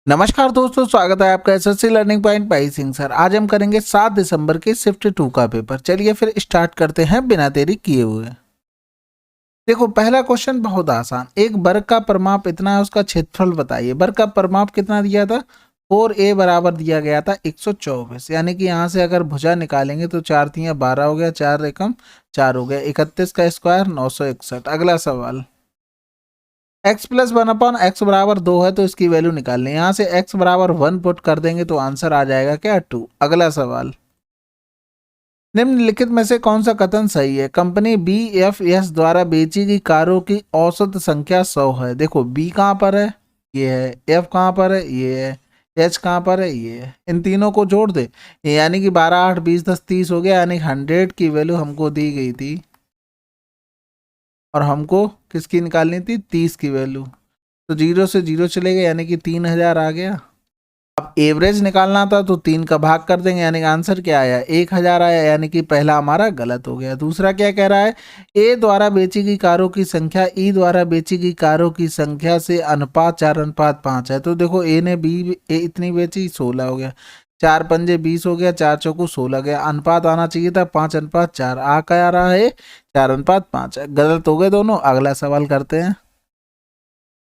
नमस्कार दोस्तों, स्वागत है आपका SSC learning point by Singh sir. आज हम करेंगे 7 दिसंबर के शिफ्ट 2 का पेपर। चलिए फिर स्टार्ट करते हैं बिना देरी किए हुए। देखो, पहला क्वेश्चन बहुत आसान। एक वर्ग का परिमाप इतना है, उसका क्षेत्रफल बताइए। वर्ग का परिमाप कितना दिया था? 4a बराबर दिया गया था 124। यानी कि यहाँ से अगर भुजा निकालेंगे तो 4 तियां 12 हो गया, 4 एकम 4 हो गया, 31 का स्क्वायर 961। अगला सवाल, x प्लस 1/x बराबर 2 है तो इसकी वैल्यू निकालनी है। यहाँ से x बराबर 1 पुट कर देंगे तो आंसर आ जाएगा क्या? 2। अगला सवाल, निम्नलिखित में से कौन सा कथन सही है? कंपनी BFS द्वारा बेची गई कारों की औसत संख्या 100 है। देखो, B कहाँ पर है? ये है। F कहाँ पर है? ये है। H कहाँ पर है? ये है। इन तीनों को जोड़ दे, यानी कि 12 8 20 10 30 हो गया। यानी 100 की वैल्यू हमको दी गई थी और हमको किसकी निकालनी थी? 30 की वैल्यू। तो 0 से 0 चले गए, यानी कि 3000 आ गया। अब एवरेज निकालना था तो 3 का भाग कर देंगे, यानी कि आंसर क्या आया? 1000 आया। यानी कि पहला हमारा गलत हो गया। दूसरा क्या कह रहा है? ए द्वारा बेची गई कारों की संख्या ई द्वारा बेची गई कारों की संख्या से अनुपात 4:5 है। तो देखो, ए इतनी बेची, 16 हो गया। 4 पंजे 20 हो गया, 4 चौकू 16 गया। अनुपात आना चाहिए था 5:4। आ क्या आ रहा है? 4:5। गलत हो गए दोनों। अगला सवाल करते हैं।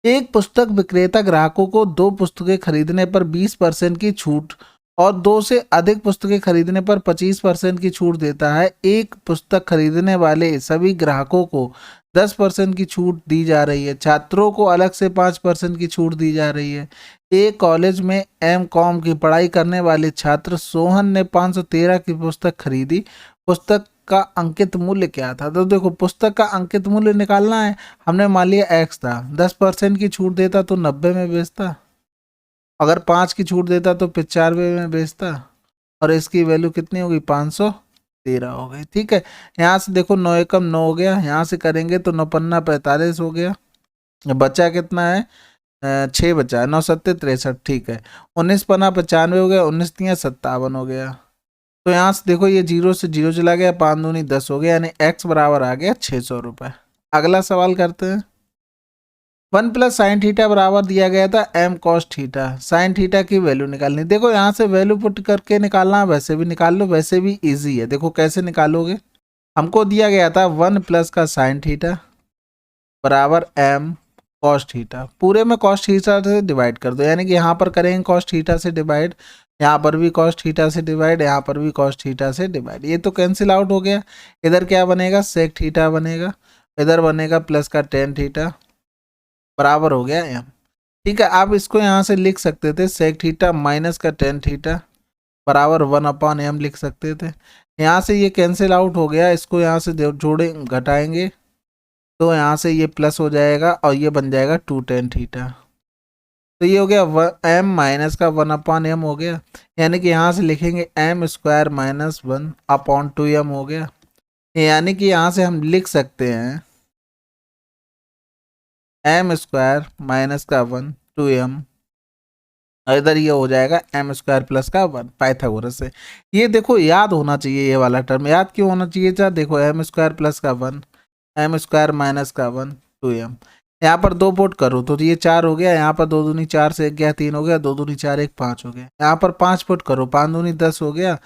एक पुस्तक विक्रेता ग्राहकों को 2 पुस्तकें खरीदने पर 20% की छूट और 2 से अधिक पुस्तकें खरीदने पर 25% की छूट देता है। एक पुस्तक खरीदने वाले सभी ग्राहकों को 10% की छूट दी जा रही है। छात्रों को अलग से 5% की छूट दी जा रही है। एक कॉलेज में M.Com की पढ़ाई करने वाले छात्र सोहन ने 513 की पुस्तक खरीदी। पुस्तक का अंकित मूल्य क्या था? तो देखो, पुस्तक का अंकित मूल्य निकालना है। हमने मान लिया x था, 10% की छूट देता तो 90 में बेचता, अगर 5 की छूट देता तो 95 में बेचता, और इसकी वैल्यू कितनी होगी? 513 हो गई। ठीक है, यहाँ से देखो 9 एकम 9 हो गया। यहाँ से करेंगे तो 9 पन्ना 45 हो गया। बचा कितना है? 6 बचा है। 9 सत्ते 63। ठीक है, 19 पन्ना 95 हो गया, 19 तियां 57 हो गया। तो यहाँ से देखो, ये 0 से 0 चला गया, 5 दूनी 10 हो गया, यानी x बराबर आ गया 600 रुपये। अगला सवाल करते हैं। 1 प्लस साइन थीटा बराबर दिया गया था m cos theta. Sine theta की वैल्यू निकालनी। देखो, यहाँ से वैल्यू पुट करके निकालना, वैसे भी निकाल लो, वैसे भी इजी है। देखो कैसे निकालोगे। हमको दिया गया था 1 प्लस का साइन थीटा बराबर m cos थीटा। पूरे में cos थीटा से डिवाइड कर दो, यानी कि यहाँ पर करेंगे cos थीटा से डिवाइड, यहाँ पर भी cos थीटा से डिवाइड, यहाँ पर भी cos थीटा से डिवाइड। ये तो कैंसिल आउट हो गया। इधर क्या बनेगा? सेक थीटा बनेगा। इधर बनेगा प्लस का टेन थीटा बराबर हो गया m। ठीक है, आप इसको यहाँ से लिख सकते थे सेक थीटा माइनस का टेन थीटा बराबर 1/m लिख सकते थे। यहाँ से ये कैंसिल आउट हो गया। इसको यहाँ से जोड़े घटाएंगे तो यहाँ से ये प्लस हो जाएगा और ये बन जाएगा 2 टेन थीटा। तो ये हो गया m माइनस का 1/m हो गया, यानी कि यहाँ से लिखेंगे m स्क्वायर माइनस 1/2m हो गया। यानी कि यहाँ से हम लिख सकते हैं m स्क्वायर माइनस का 1 2m, इधर ये हो जाएगा m स्क्वायर प्लस का 1 पाइथागोरस से। ये देखो याद होना चाहिए, ये वाला टर्म याद क्यों होना चाहिए था? देखो, m स्क्वायर प्लस का 1 m स्क्वायर माइनस का 1 2m। यहाँ पर 2 पुट करो तो ये 4 हो गया। यहाँ पर 2 दूनी 4 से 1 गया 3 हो गया, 2 दूनी 4 1 5 हो गया। यहाँ पर 5 पुट करो, 5 दूनी 10 हो गया,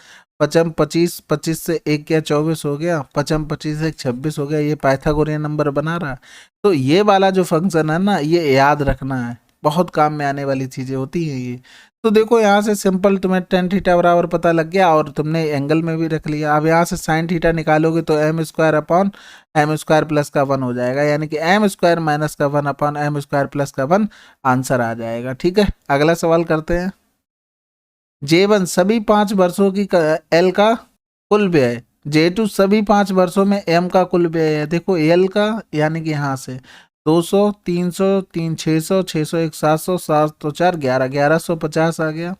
पचम 25, 25 से 1 गया 24 हो गया, पचम 25 से 1 26 हो गया। ये पाइथागोरियन नंबर बना रहा। तो ये वाला जो फंक्शन है ना, ये याद रखना है, बहुत काम में आने वाली चीज़ें होती हैं ये। तो देखो, यहाँ से सिंपल तुम्हें टेन थीटा बराबर पता लग गया और तुमने एंगल में भी रख लिया। अब यहाँ से साइन थीटा निकालोगे तो m square upon m square plus का 1 हो जाएगा, यानी कि m स्क्वायर माइनस का 1 अपॉन m स्क्वायर प्लस का 1 आंसर आ जाएगा। ठीक है, अगला सवाल करते हैं। J1 सभी 5 वर्षों की L का कुल व्यय, J2 सभी 5 वर्षों में M का कुल व्यय है। देखो L का, यानी कि यहाँ से 200 300 3 600 600 1 700 7 तो 4 11 1150 आ गया।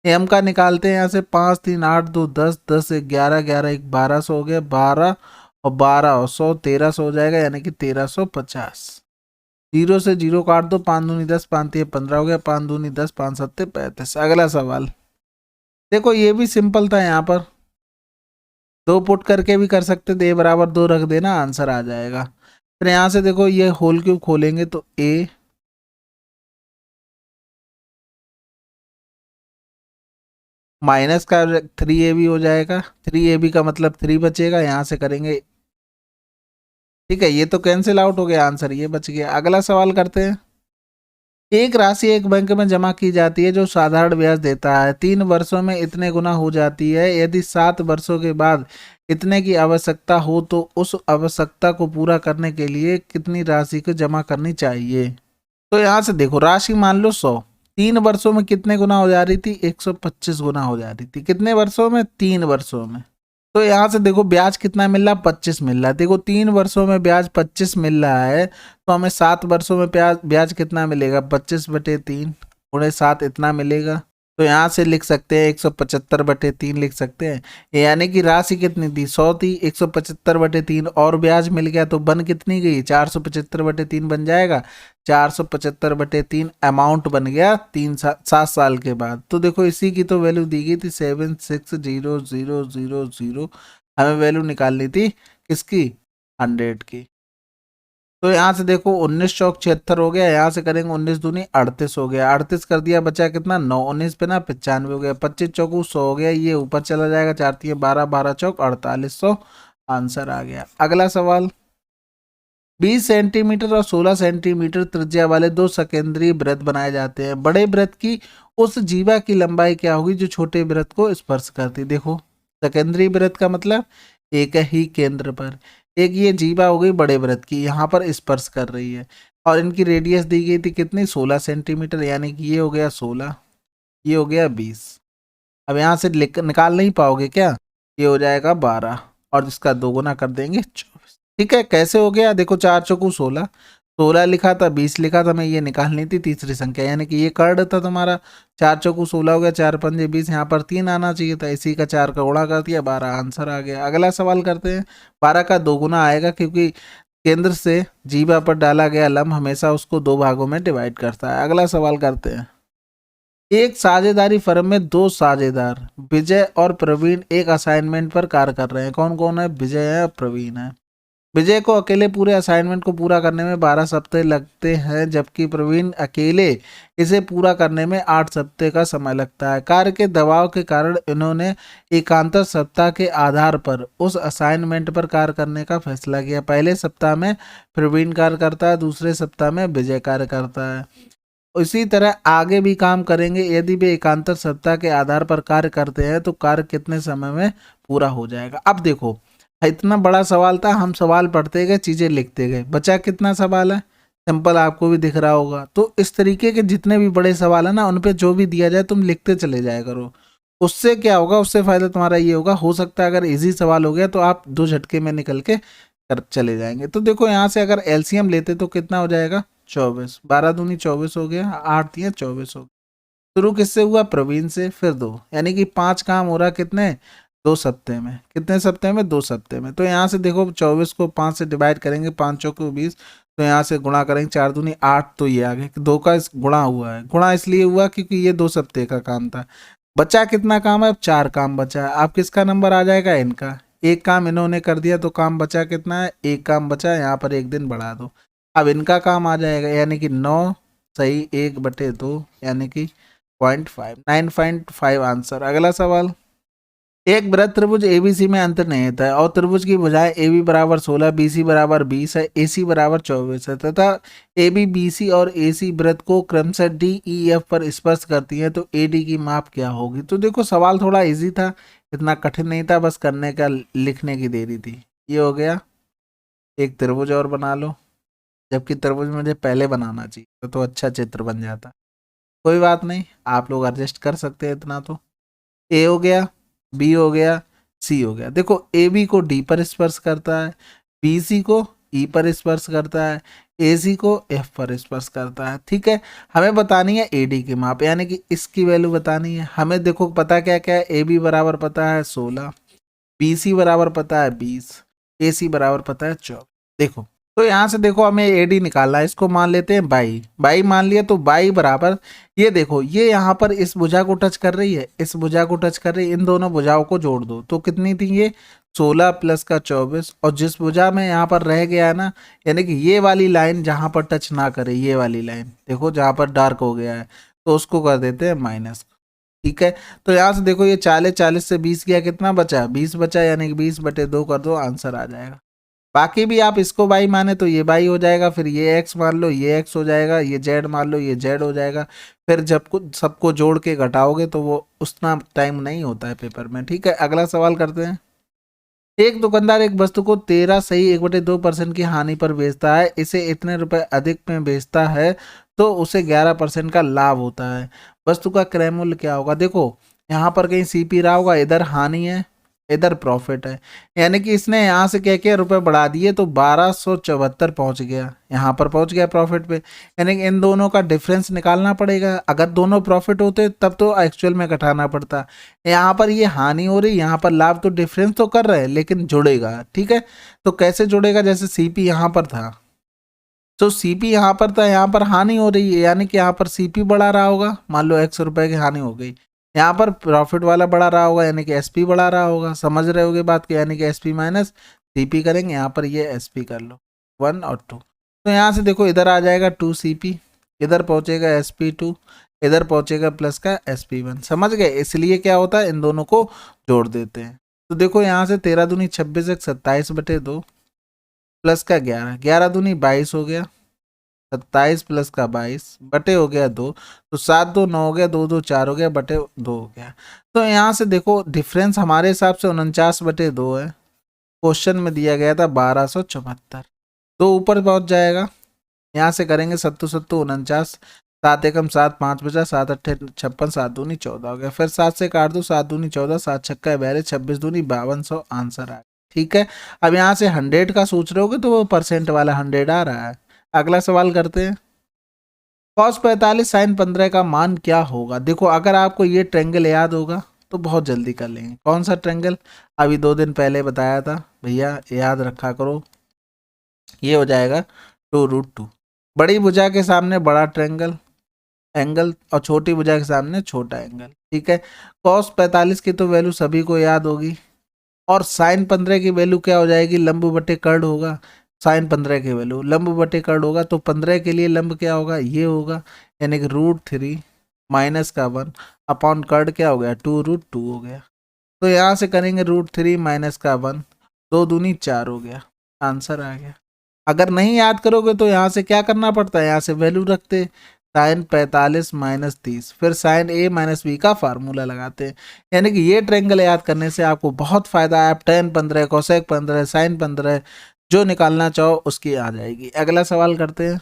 M का निकालते हैं यहाँ से 5 3 8 2 10 10 1 11 11 1 1200 हो गया, 12 और 12 और 100 1300 हो जाएगा, यानी कि 1350। 0 से 0 काट दो, 5 दूनी 10 5 3 15 हो गया, 5 दूनी 10 5 7 35। अगला सवाल देखो, ये भी सिंपल था। यहाँ पर 2 पुट करके भी कर सकते थे, a बराबर 2 रख देना, आंसर आ जाएगा। फिर यहाँ से देखो, ये होल क्यूब खोलेंगे तो a माइनस का 3ab हो जाएगा, 3ab का मतलब 3 बचेगा, यहाँ से करेंगे, ठीक है, ये तो कैंसिल आउट हो गया, आंसर ये बच गया। अगला सवाल करते हैं। एक राशि एक बैंक में जमा की जाती है जो साधारण ब्याज देता है, 3 वर्षों में इतने गुना हो जाती है, यदि 7 वर्षों के बाद इतने की आवश्यकता हो तो उस आवश्यकता को पूरा करने के लिए कितनी राशि को जमा करनी चाहिए। तो यहाँ से देखो, राशि मान लो 100, 3 वर्षों में कितने गुना हो जा रही थी, 125 गुना हो जा रही थी। कितने वर्षों में, 3 वर्षों में। तो यहाँ से देखो ब्याज कितना मिल रहा, 25 मिल रहा है। देखो 3 वर्षों में ब्याज 25 मिल रहा है, तो हमें 7 वर्षों में ब्याज ब्याज कितना मिलेगा, 25/3 गुणे 7 इतना मिलेगा। तो यहाँ से लिख सकते हैं 175/3 लिख सकते हैं, यानी कि राशि कितनी थी, 100 थी, 175/3 और ब्याज मिल गया तो बन कितनी गई, 475/3 बन जाएगा। 475/3 अमाउंट बन गया 7 साल के बाद। तो देखो इसी की तो वैल्यू दी गई थी 7600000। हमें वैल्यू निकालनी थी किसकी, 100 की। तो यहाँ से देखो 19 चौक 76 हो गया, यहाँ से करेंगे 19 दूनी 38 हो गया, 38 कर दिया, बचा कितना 9, 19 पे ना 95 हो गया, 25 चौकू 100 हो गया, ये ऊपर चला जाएगा, 4 3 12, 12 चौक 4800, आंसर आ गया। अगला सवाल, 20 सेंटीमीटर और 16 सेंटीमीटर त्रिज्या वाले दो सकेंद्रीय वृत्त बनाए जाते हैं, बड़े वृत्त की उस जीवा की लंबाई क्या होगी जो छोटे वृत्त को स्पर्श करती। देखो सकेंद्रीय वृत्त का मतलब एक ही केंद्र पर, एक ये जीवा हो गई बड़े वृत्त की, यहाँ पर स्पर्श कर रही है, और इनकी रेडियस दी गई थी कितनी, 16 सेंटीमीटर, यानी कि ये हो गया 16, ये हो गया 20। अब यहाँ से निकाल नहीं पाओगे क्या, ये हो जाएगा 12 और इसका दोगुना कर देंगे 24। ठीक है, कैसे हो गया, देखो 4 चौकू 16, 16 लिखा था, 20 लिखा था, मैं ये निकालनी थी तीसरी संख्या, यानी कि ये कर्ड था तुम्हारा, 4 चौकू 16 हो गया, 4 पंजे 20, यहाँ पर 3 आना चाहिए था, इसी का 4 का गुणा कर दिया, 12 आंसर आ गया। अगला सवाल करते हैं। 12 का दोगुना आएगा क्योंकि केंद्र से जीवा पर डाला गया लंब हमेशा उसको 2 भागों में डिवाइड करता है। अगला सवाल करते हैं। एक साझेदारी फर्म में 2 साझेदार विजय और प्रवीण एक असाइनमेंट पर कार्य कर रहे हैं। कौन कौन है, विजय है, प्रवीण है। विजय को अकेले पूरे असाइनमेंट को पूरा करने में 12 सप्ताह लगते हैं, जबकि प्रवीण अकेले इसे पूरा करने में 8 सप्ताह का समय लगता है। कार्य के दबाव के कारण इन्होंने एकांतर सप्ताह के आधार पर उस असाइनमेंट पर कार्य करने का फैसला किया। पहले सप्ताह में प्रवीण कार्य करता है, दूसरे सप्ताह में विजय कार्य करता है। इसी तरह आगे भी काम करेंगे। यदि वे एकांतर सप्ताह के आधार पर कार्य करते हैं तो कार्य कितने समय में पूरा हो जाएगा। अब देखो इतना बड़ा सवाल था, हम सवाल पढ़ते गए, चीजें लिखते गए, बचा कितना सवाल है, सिंपल आपको भी दिख रहा होगा। तो इस तरीके के जितने भी बड़े सवाल है ना, उन पे जो भी दिया जाए तुम लिखते चले जाया करो। उससे क्या होगा, उससे फायदा तुम्हारा ये होगा, हो सकता है अगर इजी सवाल हो गया तो आप 2 झटके में निकल के कर चले जाएंगे। तो देखो यहाँ से अगर एलसीएम लेते तो कितना हो जाएगा, 24, 12 दूनी 24 हो गया, 8 दिया 24 हो गया। शुरू किससे हुआ, प्रवीण से, फिर 2, यानी कि 5 काम हो रहा कितने, 2 सप्ते में। कितने सप्ते में, 2 सप्ते में। तो यहाँ से देखो 24 को 5 से डिवाइड करेंगे, 5 चौको 20, तो यहाँ से गुणा करेंगे, 4 दूनी 8, तो ये आगे 2 का गुणा हुआ है। गुणा इसलिए हुआ क्योंकि ये 2 सप्ते का काम था। बचा कितना काम है, अब 4 काम बचा है। अब किसका नंबर आ जाएगा, इनका। एक काम इन्होंने कर दिया तो काम बचा कितना है, एक काम बचा है, यहाँ पर 1 दिन बढ़ा दो। अब इनका काम आ जाएगा, यानी कि 9 सही 1/2, यानी कि 0.5, 9.5 आंसर। अगला सवाल। एक वृत्त त्रिभुज एबीसी में अंतर निहित है और त्रिभुज की भुजाएं AB बराबर 16, BC बराबर 20 है, AC बराबर 24 है तथा AB, BC और AC वृत्त को क्रमशः DEF पर स्पर्श करती है, तो AD की माप क्या होगी। तो देखो सवाल थोड़ा इजी था, इतना कठिन नहीं था, बस करने का लिखने की देरी थी। ये हो गया। एक त्रिभुज और बना लो, जबकि त्रिभुज मुझे पहले बनाना चाहिए तो अच्छा चित्र बन जाता। कोई बात नहीं, आप लोग एडजस्ट कर सकते हैं इतना। तो ए हो गया, बी हो गया, सी हो गया। देखो ए बी को डी पर स्पर्श करता है, बी सी को ई पर स्पर्श करता है, ए सी को एफ पर स्पर्श करता है। ठीक है, हमें बतानी है ए डी की माप, यानी कि इसकी वैल्यू बतानी है हमें। देखो पता क्या क्या है, ए बी बराबर पता है 16, बी सी बराबर पता है 20, ए सी बराबर पता है 24। देखो तो यहाँ से देखो हमें एडी निकालना है, इसको मान लेते हैं बाई। बाई मान लिया तो बाई बराबर, ये देखो ये यहाँ पर इस भुजा को टच कर रही है, इस भुजा को टच कर रही है, इन दोनों भुजाओं को जोड़ दो तो कितनी थी ये 16 प्लस का 24, और जिस भुजा में यहाँ पर रह गया है ना, यानी कि ये वाली लाइन जहाँ पर टच ना करे, ये वाली लाइन देखो जहाँ पर डार्क हो गया है, तो उसको कर देते हैं माइनस। ठीक है, तो यहाँ से देखो ये 40 से 20 गया, कितना बचा, 20 बचा, यानी कि 20/2 कर दो, आंसर आ जाएगा। बाकी भी आप इसको बाई माने तो ये बाई हो जाएगा, फिर ये एक्स मान लो ये एक्स हो जाएगा, ये जेड मान लो ये जेड हो जाएगा। फिर जब कुछ सबको जोड़ के घटाओगे तो वो उतना टाइम नहीं होता है पेपर में। ठीक है, अगला सवाल करते हैं। एक दुकानदार एक वस्तु को 13 सही 1/2% की हानि पर बेचता है, इसे इतने रुपए अधिक में बेचता है तो उसे 11% का लाभ होता है। वस्तु का क्रय मूल्य क्या होगा। देखो यहाँ पर कहीं सीपी रहा होगा, इधर हानि है इधर प्रॉफिट है, यानी कि इसने यहाँ से क्या किया, रुपए बढ़ा दिए तो 1274 पहुंच गया, यहाँ पर पहुंच गया प्रॉफिट पे। यानी कि इन दोनों का डिफरेंस निकालना पड़ेगा, अगर दोनों प्रॉफिट होते तब तो एक्चुअल में घटाना पड़ता। यहाँ पर ये हानि हो रही, यहाँ पर लाभ, तो डिफरेंस तो कर रहे हैं लेकिन जुड़ेगा। ठीक है, तो कैसे जुड़ेगा, जैसे सीपी यहाँ पर था तो सीपी यहाँ पर था, यहाँ पर हानि हो रही है, यानी कि यहाँ पर सीपी बढ़ा रहा होगा, मान लो 100 रुपए की हानि हो गई, यहाँ पर प्रॉफिट वाला बढ़ा रहा होगा यानी कि एसपी बढ़ा रहा होगा। समझ रहे होगे बात की, यानी कि एसपी माइनस सीपी करेंगे, यहाँ पर ये एसपी कर लो 1 और 2। तो यहाँ से देखो इधर आ जाएगा 2 CP, इधर पहुंचेगा SP2, इधर पहुंचेगा प्लस का SP1। समझ गए, इसलिए क्या होता है इन दोनों को जोड़ देते हैं। तो देखो यहाँ से 13 दूनी 26 27/2 प्लस का 11, 11 दूनी 22 हो गया, 27 प्लस का 22 बटे हो गया 2, तो 7 2 9 हो गया, 2 2 4 हो गया, बटे 2 हो गया। तो यहाँ से देखो डिफरेंस हमारे हिसाब से 49/2 है, क्वेश्चन में दिया गया था 1274, तो ऊपर पहुंच जाएगा। यहाँ से करेंगे 7 7 49, 7 एकम 7 5 बचा, 7 8 56, 7 दूनी 14 हो गया, फिर 7 से काट दो, 7 दूनी 14, 7 छक्का 42, 26 दूनी 5200, आंसर आ गया। ठीक है, अब यहाँ से 100 का सोच रहे होगे तो वो परसेंट वाला 100 आ रहा है। अगला सवाल करते हैं। cos 45 sin 15 का मान क्या होगा। देखो अगर आपको ये ट्रेंगल याद होगा तो बहुत जल्दी कर लेंगे। कौन सा ट्रेंगल, अभी 2 दिन पहले बताया था भैया, याद रखा करो। ये हो जाएगा 2√2, बड़ी भुजा के सामने बड़ा ट्रेंगल एंगल और छोटी भुजा के सामने छोटा एंगल। ठीक है, cos 45 की तो वैल्यू सभी को याद होगी, और sin 15 की वैल्यू क्या हो जाएगी, लंब बटे कर्ण होगा। sin 15 की वैल्यू लंब बटे कर्ण होगा, तो 15 के लिए लंब क्या होगा, ये होगा, यानी कि √3 माइनस का 1 अपॉन कर्ण क्या हो गया, 2√2 हो गया। तो यहाँ से करेंगे √3 माइनस का 1, 2 दूनी 4 हो गया, आंसर आ गया। अगर नहीं याद करोगे तो यहाँ से क्या करना पड़ता है, यहाँ से वैल्यू रखते sin 45 माइनस 30, फिर sin A माइनस B का फार्मूला लगाते हैं। यानी कि ये ट्रेंगल याद करने से आपको बहुत फायदा है। आप tan 15 cosec 15 sin 15 जो निकालना चाहो उसकी आ जाएगी। अगला सवाल करते हैं।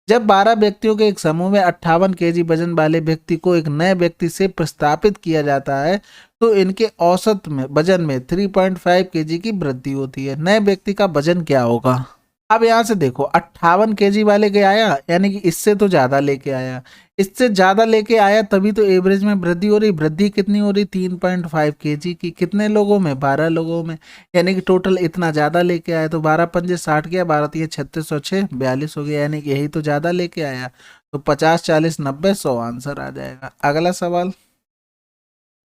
जब 12 व्यक्तियों के एक समूह में 58 kg वजन वाले व्यक्ति को एक नए व्यक्ति से प्रस्तापित किया जाता है तो इनके औसत में वजन में 3.5 kg की वृद्धि होती है। नए व्यक्ति का वजन क्या होगा। अब यहाँ से देखो 58 kg वाले के आया, यानी कि इससे तो ज्यादा लेके आया, इससे ज्यादा लेके आया तभी तो एवरेज में वृद्धि हो रही। वृद्धि कितनी हो रही, 3.5 kg की, कितने लोगों में, 12 लोगों में, यानी कि टोटल इतना ज्यादा लेके आया। तो 12 पंजे 60 गया, 12 तीन 36 और 6 42 हो गया, यानी कि यही तो ज्यादा लेके आया। तो 50 40 90 100 आंसर आ जाएगा। अगला सवाल।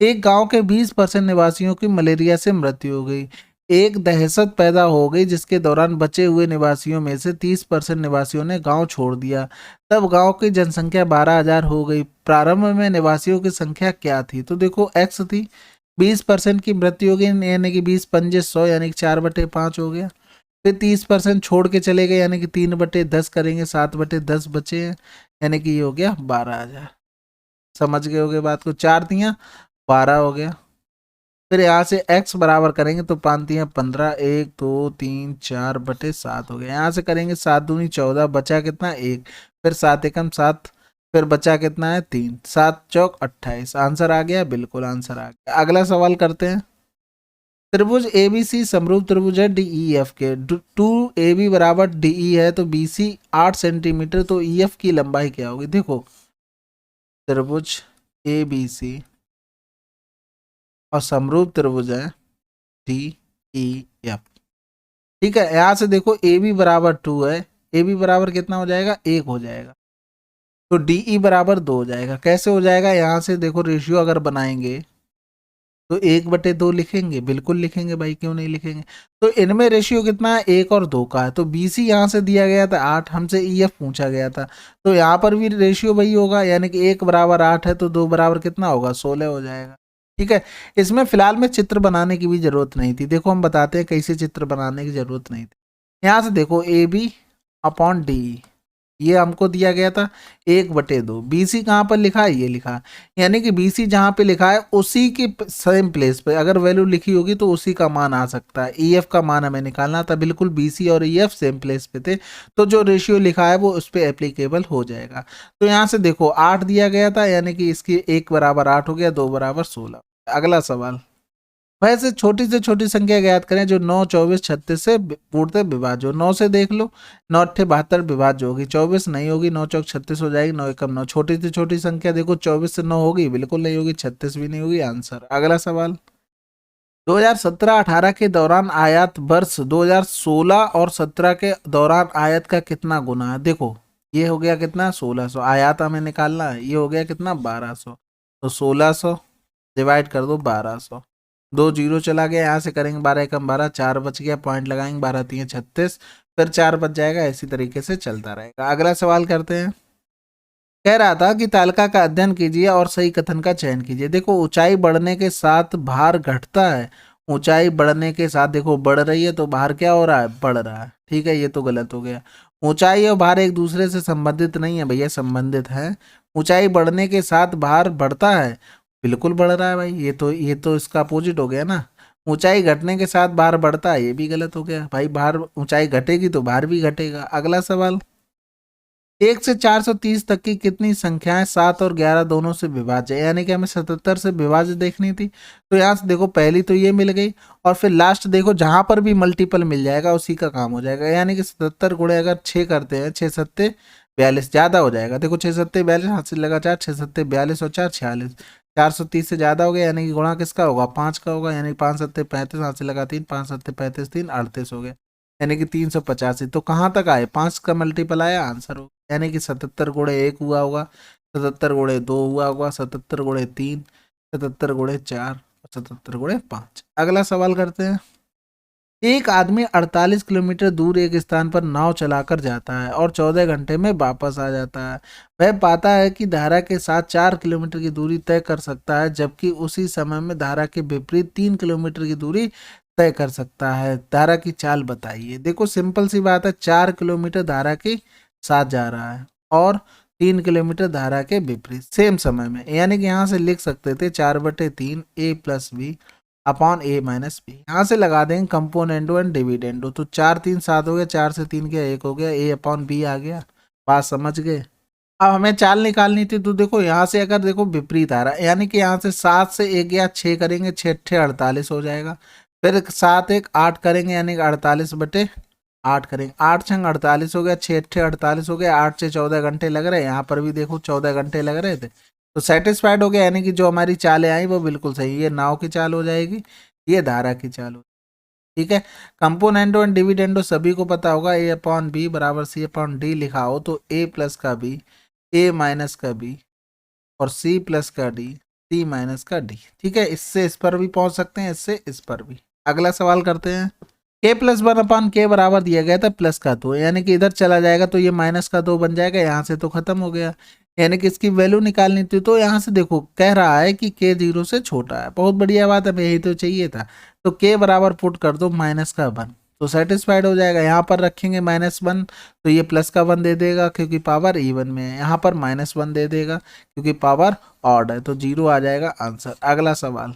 एक गांव के 20% निवासियों की मलेरिया से मृत्यु हो गई। एक दहशत पैदा हो गई जिसके दौरान बचे हुए निवासियों में से 30% निवासियों ने गांव छोड़ दिया। तब गांव की जनसंख्या 12,000 हो गई। प्रारंभ में निवासियों की संख्या क्या थी। तो देखो x थी, 20% की मृत्यु हो गई, यानी कि 20 पंजे 100, यानी कि 4/5 हो गया। फिर 30% छोड़ के चले गए, यानी कि 3/10 करेंगे, 7/10 बचे हैं, यानी कि ये हो गया 12,000। समझ गए होगे बात को, 4 तियां 12 हो गया। फिर यहाँ से x बराबर करेंगे तो 5 तियां 15, 1 2 3 4/7 हो गया। यहाँ से करेंगे 7 दूनी 14, बचा कितना 1, फिर 7 एकम 7, फिर बचा कितना है 3, 7 चौक 28, आंसर आ गया, बिल्कुल आंसर आ गया। अगला सवाल करते हैं। त्रिभुज ABC समरूप त्रिभुज है DEF के। 2AB बराबर DE है तो BC 8 सेंटीमीटर, तो EF की लंबाई क्या होगी। देखो त्रिभुज ABC और समरूप त्रिभुज है DEF। ठीक है, यहां से देखो AB बराबर 2 है, AB बराबर कितना हो जाएगा 1 हो जाएगा, तो DE बराबर 2 हो जाएगा। कैसे हो जाएगा, यहां से देखो रेशियो अगर बनाएंगे तो 1/2 लिखेंगे, बिल्कुल लिखेंगे भाई, क्यों नहीं लिखेंगे। तो इनमें रेशियो कितना है, 1 और 2 का है। तो BC यहाँ से दिया गया था 8, हमसे EF पूछा गया था, तो यहाँ पर भी रेशियो वही होगा, यानी कि 1 बराबर 8 है तो 2 बराबर कितना होगा, 16 हो जाएगा। ठीक है, इसमें फिलहाल में चित्र बनाने की भी जरूरत नहीं थी। देखो हम बताते हैं कैसे चित्र बनाने की जरूरत नहीं थी। यहाँ से देखो AB/D ये हमको दिया गया था 1/2। BC कहाँ पर लिखा है, ये लिखा है, यानी कि BC जहाँ पे लिखा है उसी की सेम प्लेस पे अगर वैल्यू लिखी होगी तो उसी का मान आ सकता है। EF का मान हमें निकालना था, बिल्कुल BC और EF सेम प्लेस पे थे, तो जो रेशियो लिखा है वो उस पर एप्लीकेबल हो जाएगा। तो यहाँ से देखो 8 दिया गया था, यानी कि इसकी 1 बराबर 8 हो गया, 2 बराबर 16। अगला सवाल, वैसे छोटी से छोटी संख्या ज्ञात करें जो 9, 24, 36 से पूर्णतः विभाज्य हो। 9 से देख लो, 9 अट्ठे 72 विभाज्य होगी, 24 नहीं होगी, 9 चौक 36 हो जाएगी, 9 एकम 9। छोटी से छोटी संख्या देखो 24 से 9 होगी, बिल्कुल नहीं होगी, 36 भी नहीं होगी। आंसर। अगला सवाल, 2017-18 के दौरान आयात वर्ष 2016 और 17 के दौरान आयात का कितना गुना है। देखो ये हो गया कितना, 1600, आयात हमें निकालना है, ये हो गया कितना, 1200। तो 1600 डिवाइड कर दो 1200, 2 जीरो चला गया, यहाँ से करेंगे 12 एकम 12, 4 बच गया, पॉइंट लगाएंगे, 12 3 36, फिर 4 बच जाएगा, इसी तरीके से चलता रहेगा। अगला सवाल करते हैं। कह रहा था कि तालिका का अध्ययन कीजिए और सही कथन का चयन कीजिए। देखो ऊंचाई बढ़ने के साथ भार घटता है, ऊंचाई बढ़ने के साथ देखो बढ़ रही है तो भार क्या हो रहा है, बढ़ रहा है। ठीक है, ये तो गलत हो गया। ऊंचाई और भार एक दूसरे से संबंधित नहीं है भैया, संबंधित है। ऊंचाई बढ़ने के साथ भार बढ़ता है, बिल्कुल बढ़ रहा है भाई, ये तो इसका अपोजिट हो गया ना। ऊंचाई घटने के साथ भार बढ़ता है, ये भी गलत हो गया भाई, भार ऊंचाई घटेगी तो भार भी घटेगा। अगला सवाल, 1 से 430 तक की कितनी संख्याएं 7 और 11 दोनों से विभाज्य है, यानी कि हमें 77 से विभाज्य देखनी थी। तो यहाँ से देखो पहली तो ये मिल गई, और फिर लास्ट देखो जहां पर भी मल्टीपल मिल जाएगा उसी का काम हो जाएगा, यानी कि 77 गुणे अगर 6 करते हैं, 6 सत्ते 42 ज्यादा हो जाएगा। देखो 6 सत्ते 42, हाथ से लगा 4, 6 सत्ते 42 और 4 46, 430 से ज्यादा हो गया, यानी कि गुणा किसका होगा, 5 का होगा, यानी 5 सत्ते 35, हाथ से लगा 3, 5 सत्ते 35, 3 38 हो गया, यानी कि 385। तो कहाँ तक आए, 5 का मल्टीपल आया, आंसर हो, यानी कि 77 गुणे 1 हुआ होगा, 77 गुणे 2 हुआ होगा, 77 गुणे 3, 77 गुणे 4, 77 गुणे 5। अगला सवाल करते हैं। एक आदमी 48 किलोमीटर दूर एक स्थान पर नाव चलाकर जाता है और 14 घंटे में वापस आ जाता है। वह पाता है कि धारा के साथ 4 किलोमीटर की दूरी तय कर सकता है, जबकि उसी समय में धारा के विपरीत 3 किलोमीटर की दूरी तय कर सकता है। धारा की चाल बताइए। देखो सिंपल सी बात है, 4 किलोमीटर धारा के साथ जा रहा है और 3 किलोमीटर धारा के विपरीत सेम समय में, यानी कि यहाँ से लिख सकते थे 4/3 A+B अपॉन A-B। यहाँ से लगा देंगे कंपोनेंडो एंड डिविडेंडो, तो 4 3 7 हो गया, 4 से 3 गया 1 हो गया, A/B आ गया। बात समझ गए। अब हमें चाल निकालनी थी, तो देखो यहाँ से अगर देखो विपरीत आ रहा है, यानी कि यहाँ से 7 से 1 गया 6 करेंगे, 6 6 48 हो जाएगा, फिर 7 1 8 करेंगे, यानी कि 48/8 करेंगे, 8 छंग 48 हो गया, 6 6 48 हो गया, 8 से 14 घंटे लग रहे हैं, यहाँ पर भी देखो 14 घंटे लग रहे थे, तो सेटिस्फाइड हो गया, यानी कि जो हमारी चालें आई वो बिल्कुल सही, ये नाव की चाल हो जाएगी, ये धारा की चाल हो। ठीक है, कंपोनेंडो एंड डिविडेंडो सभी को पता होगा, A/B बराबर C/D लिखा हो तो A प्लस का B, A माइनस का B और C प्लस का D, C माइनस का D। ठीक है, इससे इस पर भी पहुंच सकते हैं, इससे इस पर भी। अगला सवाल करते हैं। K+1/K बराबर दिया गया था प्लस का 2, यानी कि इधर चला जाएगा तो ये माइनस का 2 बन जाएगा, यहाँ से तो खत्म हो गया, यानी कि इसकी वैल्यू निकालनी थी। तो यहाँ से देखो कह रहा है कि K 0 से छोटा है, बहुत बढ़िया बात है, यही तो चाहिए था। तो K बराबर पुट कर दो -1, तो सेटिस्फाइड हो जाएगा। यहाँ पर रखेंगे -1 तो ये प्लस का 1 दे देगा क्योंकि पावर इवन में है, यहाँ पर -1 दे देगा क्योंकि पावर ऑड है, तो 0 आ जाएगा आंसर। अगला सवाल,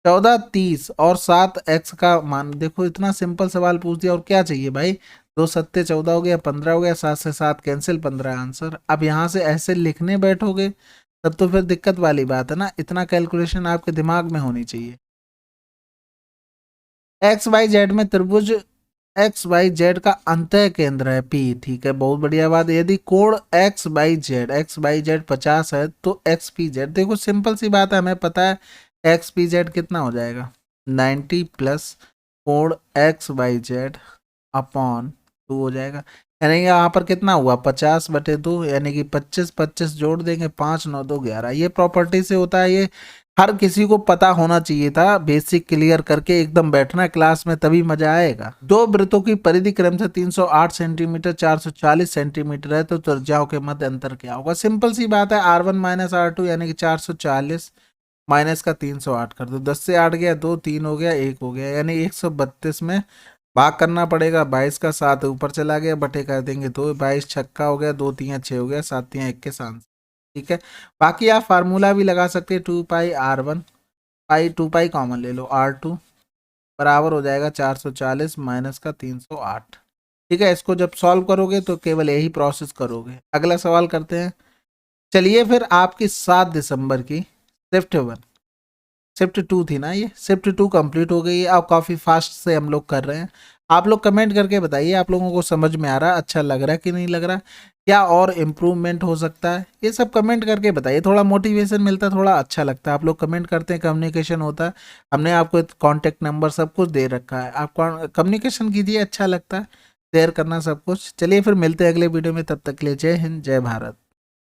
14 30 और 7 x का मान। देखो इतना सिंपल सवाल पूछ दिया और क्या चाहिए भाई, 2 सत्ते 14 हो गया, 15 हो गया, 7 से 7 कैंसिल, 15 आंसर। अब यहाँ से ऐसे लिखने बैठोगे तब तो फिर दिक्कत वाली बात है ना, इतना कैलकुलेशन आपके दिमाग में होनी चाहिए। XYZ में त्रिभुज XYZ का अंतः केंद्र है P। ठीक है, बहुत बढ़िया बात। यदि कोण XYZ 50 है तो XPZ, देखो सिंपल सी बात है, हमें पता है XPZ कितना हो जाएगा, 90 प्लस कोण XYZ अपॉन 2 हो जाएगा, यानी कि यहाँ पर कितना हुआ 50/2, यानी कि 25 जोड़ देंगे, 5 9 2 11। ये प्रॉपर्टी से होता है, ये हर किसी को पता होना चाहिए था। बेसिक क्लियर करके एकदम बैठना है क्लास में, तभी मजा आएगा। दो वृत्तों की परिधि क्रमशः 308 सेंटीमीटर 440 सेंटीमीटर है, तो त्रिज्याओं के मध्य अंतर क्या होगा? सिंपल सी बात है, R1 माइनस R2 यानी कि 440 माइनस का 308 कर दो, 10 से 8 गया, 2 3 हो गया, 1 हो गया, यानी 132 में भाग करना पड़ेगा। 22 का 7 ऊपर चला गया, बटे कर देंगे 2, 22 छक्का हो गया, 2 3 6 हो गया, 7 3 1 के साथ। ठीक है, बाकी आप फार्मूला भी लगा सकते हैं, 2πr1 2 पाई कॉमन ले लो, R2 बराबर हो जाएगा 440 माइनस का 308। ठीक है, इसको जब सॉल्व करोगे तो केवल यही प्रोसेस करोगे। अगला सवाल करते हैं। चलिए फिर आपकी 7 दिसंबर की शिफ्ट 2 थी ना, ये शिफ्ट 2 कंप्लीट हो गई है। अब काफ़ी फास्ट से हम लोग कर रहे हैं। आप लोग कमेंट करके बताइए आप लोगों को समझ में आ रहा है, अच्छा लग रहा है कि नहीं लग रहा, क्या और इम्प्रूवमेंट हो सकता है, ये सब कमेंट करके बताइए। थोड़ा मोटिवेशन मिलता है, थोड़ा अच्छा लगता है। आप लोग कमेंट करते हैं, कम्युनिकेशन होता है। हमने आपको कॉन्टैक्ट नंबर सब कुछ दे रखा है, आप कम्युनिकेशन कीजिए, अच्छा लगता है शेयर करना सब कुछ। चलिए फिर मिलते हैं अगले वीडियो में, तब तक के लिए जय हिंद जय भारत।